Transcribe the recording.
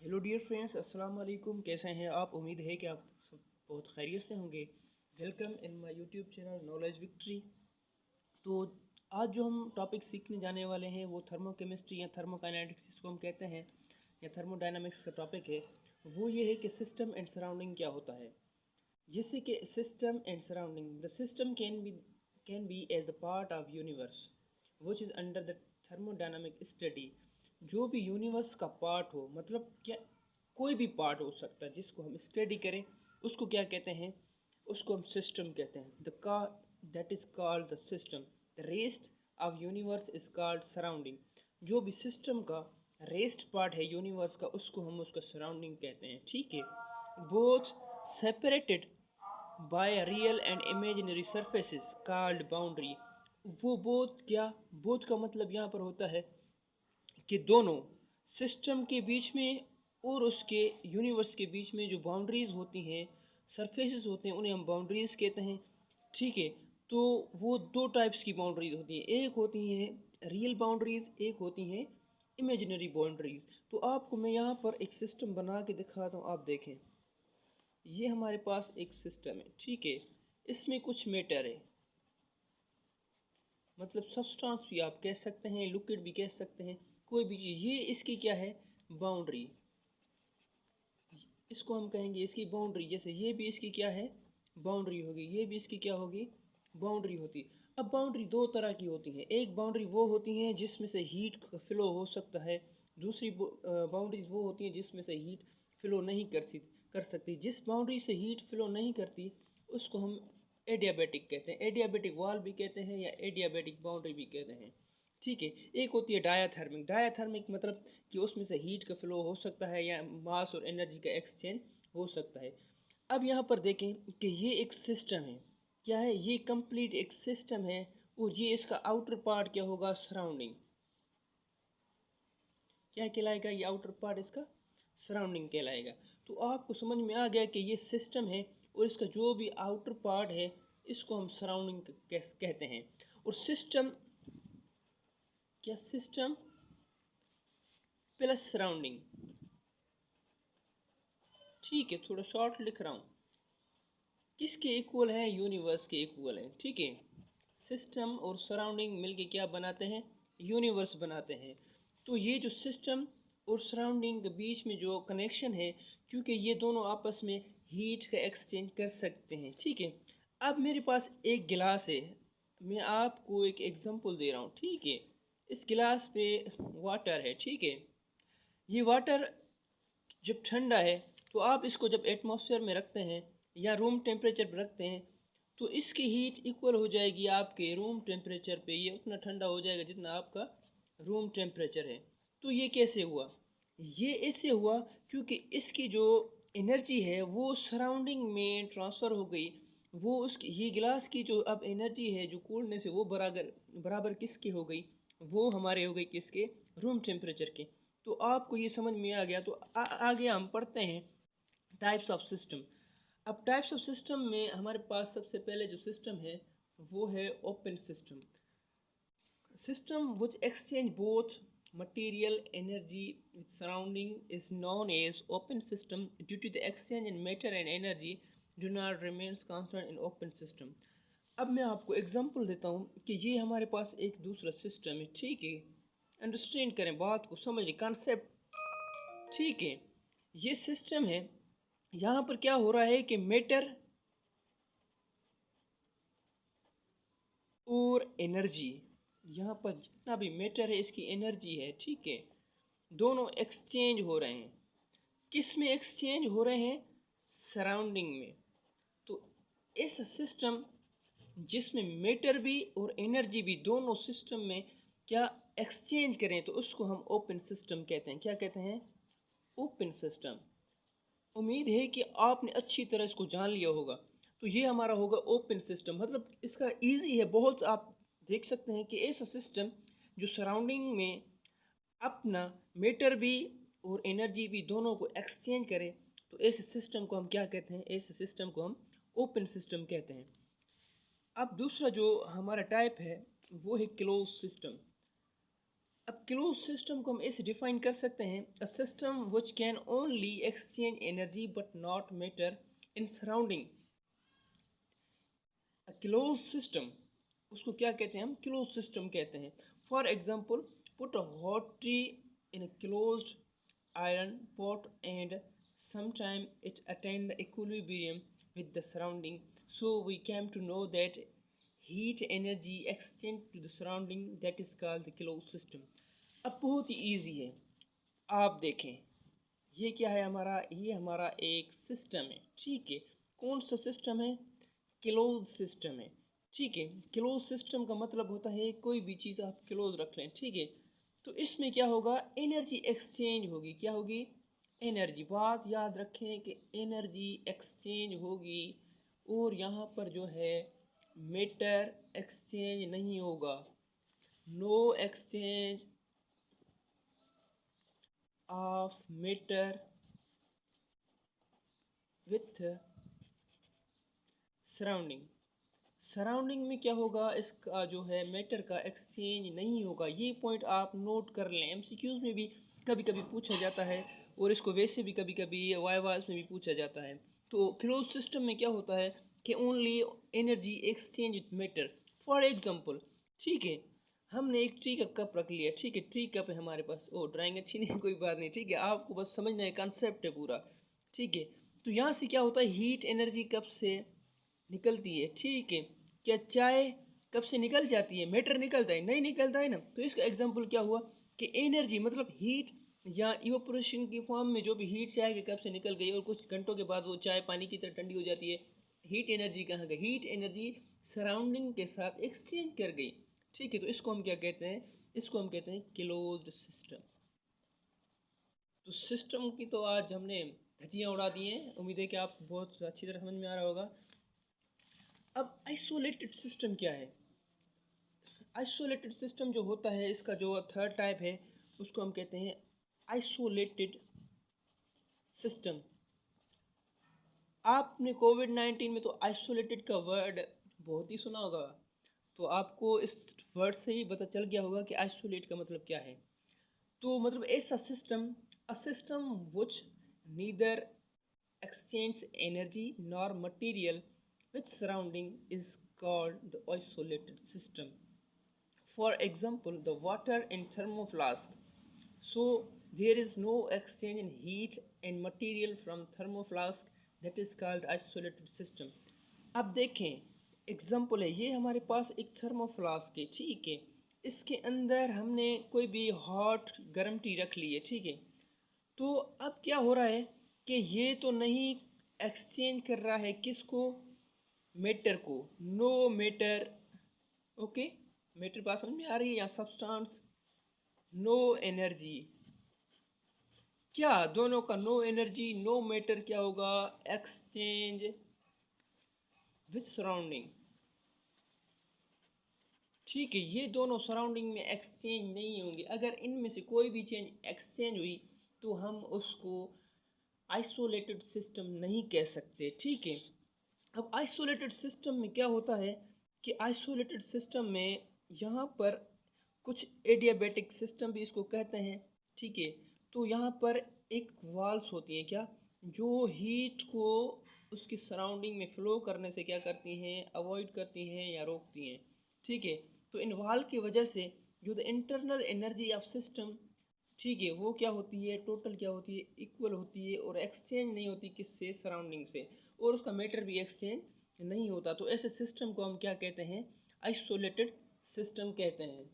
Hello dear friends, अस्सलाम वालेकुम। कैसे हैं आप? उम्मीद है कि आप सब बहुत खैरियत से होंगे। Welcome in my YouTube channel knowledge victory. तो आज जो हम टॉपिक सीखने जाने वाले हैं वो थर्मोकेमिस्ट्री या थर्मोकाइनेटिक्स जिसको हम कहते हैं या थर्मोडायनामिक्स का टॉपिक है। वो ये है कि सिस्टम एंड सराउंडिंग क्या होता है। जैसे कि system and surrounding, the system can be as the part of universe which is under the thermodynamic study. जो भी यूनिवर्स का पार्ट हो, मतलब क्या, कोई भी पार्ट हो सकता है जिसको हम स्टडी करें, उसको क्या कहते हैं? उसको हम सिस्टम कहते हैं। द का that is called the system. The rest of universe is called surrounding. जो भी सिस्टम का रेस्ट पार्ट है यूनिवर्स का, उसको हम उसका सराउंडिंग कहते हैं। ठीक है। Both separated by real and imaginary surfaces called boundary. वो बोथ क्या, बोथ का मतलब यहाँ पर होता है कि दोनों सिस्टम के बीच में और उसके यूनिवर्स के बीच में जो बाउंड्रीज़ होती हैं, सरफेसेस होते हैं, उन्हें हम बाउंड्रीज़ कहते हैं। ठीक है। तो वो दो टाइप्स की बाउंड्रीज होती हैं। एक होती हैं रियल बाउंड्रीज़, एक होती हैं इमेजिनरी बाउंड्रीज़। तो आपको मैं यहाँ पर एक सिस्टम बना के दिखाता हूँ, आप देखें। ये हमारे पास एक सिस्टम है। ठीक है। इसमें कुछ मैटर है, मतलब सब्सटेंस भी आप कह सकते हैं, लिक्विड भी कह सकते हैं, कोई भी चीज़। ये इसकी क्या है? बाउंड्री। इसको हम कहेंगे इसकी बाउंड्री। जैसे ये भी इसकी क्या है? बाउंड्री होगी। ये भी इसकी क्या होगी? बाउंड्री होती। अब बाउंड्री दो तरह की होती हैं। एक बाउंड्री वो होती हैं जिसमें से हीट फ्लो हो सकता है। दूसरी बाउंड्रीज वो होती हैं जिसमें से हीट फ्लो नहीं कर सकती। जिस बाउंड्री से हीट फ्लो नहीं करती उसको हम एडियाबैटिक कहते हैं। एडियाबैटिक वॉल भी कहते हैं या एडियाबैटिक बाउंड्री भी कहते हैं। ठीक है। एक होती है डायाथर्मिक। डायाथर्मिक मतलब कि उसमें से हीट का फ्लो हो सकता है या मास और एनर्जी का एक्सचेंज हो सकता है। अब यहाँ पर देखें कि ये एक सिस्टम है। क्या है? ये कंप्लीट एक सिस्टम है। और ये इसका आउटर पार्ट क्या होगा? सराउंडिंग। क्या कहलाएगा? ये आउटर पार्ट इसका सराउंडिंग कहलाएगा। तो आपको समझ में आ गया कि ये सिस्टम है और इसका जो भी आउटर पार्ट है इसको हम सराउंडिंग कहते हैं। और सिस्टम क्या? System plus surrounding. ठीक है, थोड़ा शॉर्ट लिख रहा हूँ। किसके इक्वल है? यूनिवर्स के इक्वल है। ठीक है। सिस्टम और सराउंडिंग मिलके क्या बनाते हैं? यूनिवर्स बनाते हैं। तो ये जो सिस्टम और सराउंडिंग के बीच में जो कनेक्शन है, क्योंकि ये दोनों आपस में हीट का एक्सचेंज कर सकते हैं। ठीक है। अब मेरे पास एक गिलास है, मैं आपको एक एग्जांपल दे रहा हूँ। ठीक है। इस गिलास पे वाटर है। ठीक है। ये वाटर जब ठंडा है तो आप इसको जब एटमॉस्फेयर में रखते हैं या रूम टेम्परेचर पर रखते हैं तो इसकी हीट इक्वल हो जाएगी आपके रूम टेम्परेचर पे। ये उतना ठंडा हो जाएगा जितना आपका रूम टेम्परेचर है। तो ये कैसे हुआ? ये ऐसे हुआ क्योंकि इसकी जो एनर्जी है वो सराउंडिंग में ट्रांसफ़र हो गई। वो उसकी ये गिलास की जो अब एनर्जी है जो कूलनेस है वो बराबर बराबर किसकी हो गई? वो हमारे हो गई किसके? रूम टेम्परेचर के। तो आपको ये समझ में आ गया। तो आगे हम पढ़ते हैं टाइप्स ऑफ सिस्टम। अब टाइप्स ऑफ सिस्टम में हमारे पास सबसे पहले जो सिस्टम है वो है open system. System which exchange both material energy with surrounding is known as open system due to the exchange in matter and energy do not remains constant in open system। अब मैं आपको example देता हूँ कि ये हमारे पास एक दूसरा सिस्टम है। ठीक है। अंडरस्टैंड करें, बात को समझें, कॉन्सेप्ट। ठीक है। ये सिस्टम है। यहाँ पर क्या हो रहा है कि मैटर और एनर्जी, यहाँ पर जितना भी मैटर है इसकी एनर्जी है। ठीक है। दोनों एक्सचेंज हो रहे हैं। किस में एक्सचेंज हो रहे हैं? सराउंडिंग में। तो ऐसा सिस्टम जिसमें मैटर भी और एनर्जी भी दोनों सिस्टम में क्या एक्सचेंज करें तो उसको हम ओपन सिस्टम कहते हैं। क्या कहते हैं? Open system. उम्मीद है कि आपने अच्छी तरह इसको जान लिया होगा। तो ये हमारा होगा ओपन सिस्टम। मतलब इसका इजी है बहुत। आप देख सकते हैं कि ऐसा सिस्टम जो सराउंडिंग में अपना मैटर भी और एनर्जी भी दोनों को एक्सचेंज करे, तो ऐसे सिस्टम को हम क्या कहते हैं? ऐसे सिस्टम को हम ओपन सिस्टम कहते हैं। अब दूसरा जो हमारा टाइप है वो है क्लोज सिस्टम। अब क्लोज सिस्टम को हम ऐसे डिफाइन कर सकते हैं, a system which can only exchange energy but not matter in surrounding. Close system, उसको क्या कहते हैं हम? क्लोज सिस्टम कहते हैं। For example, put a hot T in a closed iron pot and sometime it attained the equilibrium with the surrounding, so we came to know that heat energy exchange to the surrounding, that is called the closed system। अब बहुत ही easy है, आप देखें ये क्या है हमारा, ये हमारा एक सिस्टम है, ठीक है। कौन सा सिस्टम है? क्लोज सिस्टम है, ठीक है। क्लोज सिस्टम का मतलब होता है कोई भी चीज़ आप क्लोज रख लें, ठीक है। तो इसमें क्या होगा? एनर्जी एक्सचेंज होगी। क्या होगी? एनर्जी। बात याद रखें कि एनर्जी एक्सचेंज होगी, और यहाँ पर जो है मैटर एक्सचेंज नहीं होगा। No exchange of matter with surrounding. Surrounding में क्या होगा? इसका जो है मैटर का एक्सचेंज नहीं होगा। ये पॉइंट आप नोट कर लें, एमसीक्यूज में भी कभी कभी पूछा जाता है, और इसको वैसे भी कभी कभी वाइवास में भी पूछा जाता है। तो क्लोज सिस्टम में क्या होता है कि only energy exchange with matter. For example, ठीक है, हमने एक टी का कप रख लिया, ठीक है, टी कप है हमारे पास। ओ ड्राइंग अच्छी नहीं, कोई बात नहीं, ठीक है, आपको बस समझना है, कॉन्सेप्ट है पूरा, ठीक है। तो यहाँ से क्या होता है? हीट एनर्जी कप से निकलती है, ठीक है। क्या चाय कब से निकल जाती है? मैटर निकलता है? नहीं निकलता है ना। तो इसका एग्जांपल क्या हुआ कि एनर्जी मतलब हीट या इवापोरेशन की फॉर्म में जो भी हीट चाय के कप से निकल गई, और कुछ घंटों के बाद वो चाय पानी की तरह ठंडी हो जाती है, हीट एनर्जी कहाँ गई? हीट एनर्जी सराउंडिंग के साथ एक्सचेंज कर गई, ठीक है। तो इसको हम क्या कहते हैं? इसको हम कहते हैं क्लोज्ड सिस्टम। तो सिस्टम की तो आज हमने धज्जियाँ उड़ा दी हैं, उम्मीद है कि आप बहुत अच्छी तरह समझ में आ रहा होगा। अब आइसोलेटेड सिस्टम क्या है? आइसोलेटेड सिस्टम जो होता है, इसका जो थर्ड टाइप है, उसको हम कहते हैं आइसोलेटेड सिस्टम। आपने कोविड-19 में तो आइसोलेटेड का वर्ड बहुत ही सुना होगा, तो आपको इस वर्ड से ही पता चल गया होगा कि आइसोलेट का मतलब क्या है। तो मतलब ऐसा system, a system which neither exchange energy nor material with surrounding is called the isolated system. For example, the water in thermoflask. So there is no exchange in heat and material from thermoflask, that is called isolated system। अब देखें example है, ये हमारे पास एक थर्मोफ्लास्क है, ठीक है। इसके अंदर हमने कोई भी हॉट गर्म टी रख ली है, ठीक है। तो अब क्या हो रहा है कि ये तो नहीं एक्सचेंज कर रहा है किसको? मैटर को। नो मैटर, ओके, मैटर बात समझ में आ रही है? या सब्सटेंस, नो एनर्जी, क्या दोनों का नो एनर्जी नो मैटर क्या होगा? एक्सचेंज विथ सराउंडिंग, ठीक है। ये दोनों सराउंडिंग में एक्सचेंज नहीं होंगे। अगर इनमें से कोई भी चेंज एक्सचेंज हुई तो हम उसको आइसोलेटेड सिस्टम नहीं कह सकते, ठीक है। अब आइसोलेटेड सिस्टम में क्या होता है कि आइसोलेटेड सिस्टम में यहाँ पर कुछ एडियाबैटिक सिस्टम भी इसको कहते हैं, ठीक है। तो यहाँ पर एक वाल्स होती हैं, क्या, जो हीट को उसकी सराउंडिंग में फ़्लो करने से क्या करती हैं? अवॉइड करती हैं या रोकती हैं, ठीक है। तो इन वाल की वजह से जो the internal energy of system, ठीक है, वो क्या होती है? टोटल क्या होती है? इक्वल होती है, और एक्सचेंज नहीं होती किससे? सराउंडिंग से, और उसका मैटर भी एक्सचेंज नहीं होता। तो ऐसे सिस्टम को हम क्या कहते हैं? आइसोलेटेड सिस्टम कहते हैं।